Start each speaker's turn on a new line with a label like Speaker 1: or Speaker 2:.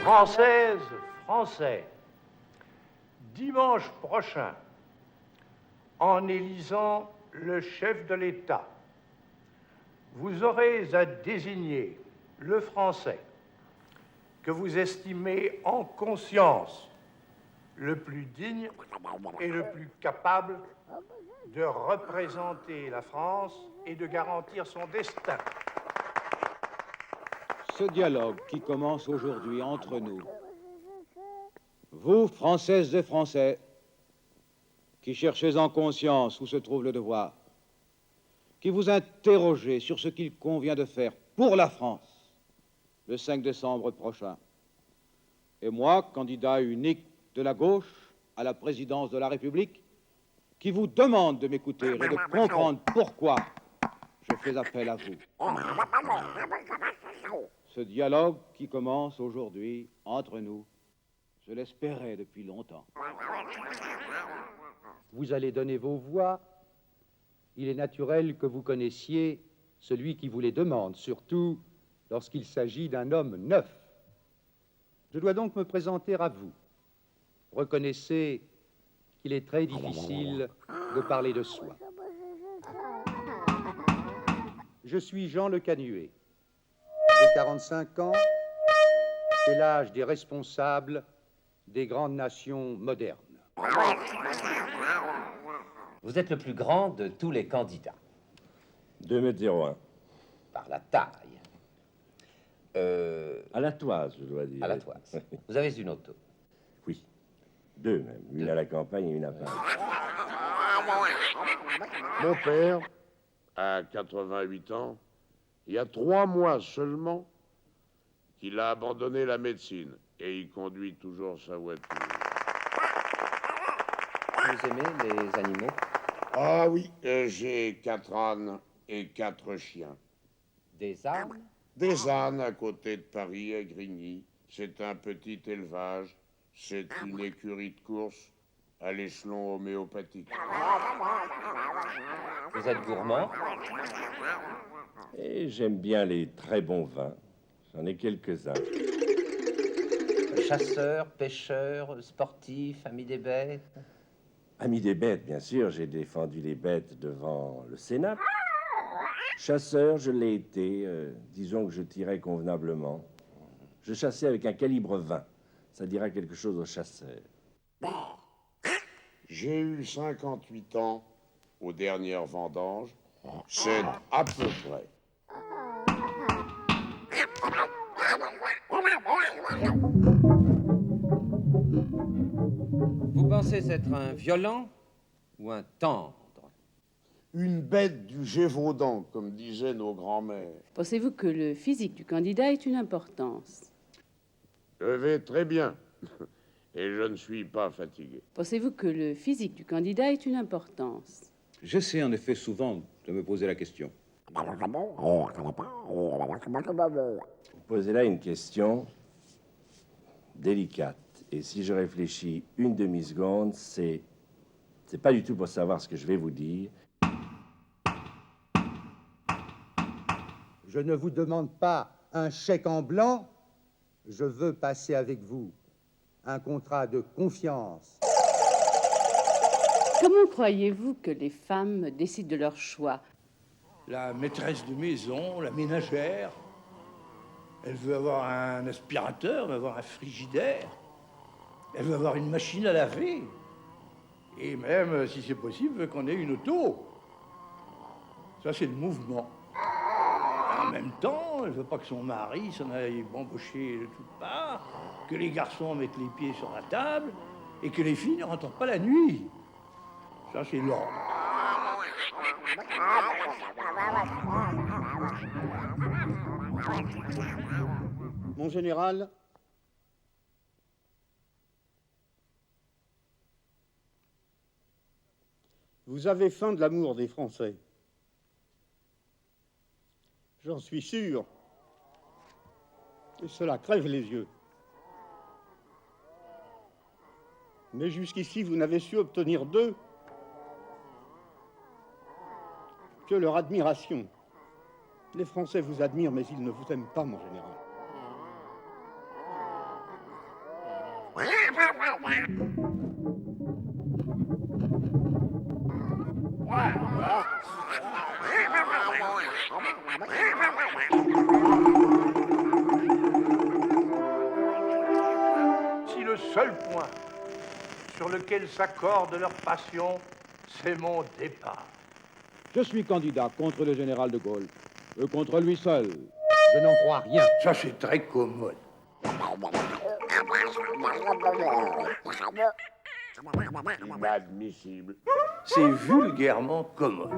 Speaker 1: Françaises, Français, dimanche prochain, en élisant le chef de l'État, vous aurez à désigner le Français que vous estimez en conscience le plus digne et le plus capable de représenter la France et de garantir son destin.
Speaker 2: Ce dialogue qui commence aujourd'hui entre nous, vous, Françaises et Français, qui cherchez en conscience où se trouve le devoir, qui vous interrogez sur ce qu'il convient de faire pour la France le 5 décembre prochain, et moi, candidat unique de la gauche à la présidence de la République, qui vous demande de m'écouter et de comprendre pourquoi je fais appel à vous. Ce dialogue qui commence aujourd'hui entre nous, je l'espérais depuis longtemps.
Speaker 3: Vous allez donner vos voix. Il est naturel que vous connaissiez celui qui vous les demande, surtout lorsqu'il s'agit d'un homme neuf. Je dois donc me présenter à vous. Reconnaissez qu'il est très difficile de parler de soi. Je suis Jean Le Canuet. J'ai 45 ans. C'est l'âge des responsables des grandes nations modernes.
Speaker 4: Vous êtes le plus grand de tous les candidats.
Speaker 5: 2,01 m.
Speaker 4: Par la taille.
Speaker 5: À la toise, je dois dire.
Speaker 4: À la toise. Vous avez une auto?
Speaker 5: Oui. 2 même. Une à la campagne et une à Paris.
Speaker 6: Mon père a 88 ans. Il y a 3 mois seulement qu'il a abandonné la médecine et il conduit toujours sa voiture.
Speaker 4: Vous aimez les animaux?
Speaker 6: Ah oui, j'ai 4 ânes et 4 chiens.
Speaker 4: Des ânes?
Speaker 6: Des ânes à côté de Paris, à Grigny. C'est un petit élevage. C'est une écurie de course à l'échelon homéopathique.
Speaker 4: Vous êtes gourmand?
Speaker 5: Et j'aime bien les très bons vins. J'en ai quelques-uns.
Speaker 4: Chasseur, pêcheur, sportif, ami des bêtes?
Speaker 5: Ami des bêtes, bien sûr. J'ai défendu les bêtes devant le Sénat. Chasseur, je l'ai été. Disons que je tirais convenablement. Je chassais avec un calibre 20. Ça dira quelque chose aux chasseurs.
Speaker 6: J'ai eu 58 ans aux dernières vendanges. C'est à peu près.
Speaker 4: Vous pensez être un violent ou un tendre?
Speaker 6: Une bête du Gévaudan, comme disaient nos grands-mères.
Speaker 7: Pensez-vous que le physique du candidat ait une importance?
Speaker 6: Je vais très bien et je ne suis pas fatigué.
Speaker 7: Pensez-vous que le physique du candidat ait une importance?
Speaker 2: J'essaie en effet souvent de me poser la question.
Speaker 5: Vous posez là une question délicate. Et si je réfléchis une demi-seconde, c'est pas du tout pour savoir ce que je vais vous dire.
Speaker 3: Je ne vous demande pas un chèque en blanc. Je veux passer avec vous un contrat de confiance.
Speaker 7: Comment croyez-vous que les femmes décident de leur choix?
Speaker 8: La maîtresse de maison, la ménagère, elle veut avoir un aspirateur, elle veut avoir un frigidaire, elle veut avoir une machine à laver, et même, si c'est possible, qu'on ait une auto. Ça, c'est le mouvement. En même temps, elle veut pas que son mari s'en aille bambocher de toutes parts, que les garçons mettent les pieds sur la table, et que les filles ne rentrent pas la nuit. Ça, c'est l'ordre.
Speaker 3: Mon général, vous avez faim de l'amour des Français. J'en suis sûr. Et cela crève les yeux.
Speaker 9: Mais jusqu'ici, vous n'avez su obtenir d'eux que leur admiration. Les Français vous admirent, mais ils ne vous aiment pas, mon général.
Speaker 1: Si le seul point sur lequel s'accorde leur passion, c'est mon départ.
Speaker 2: Je suis candidat contre le général de Gaulle, contre lui seul.
Speaker 3: Je n'en crois rien.
Speaker 8: Ça, c'est très commode.
Speaker 6: Inadmissible.
Speaker 8: C'est vulgairement commode.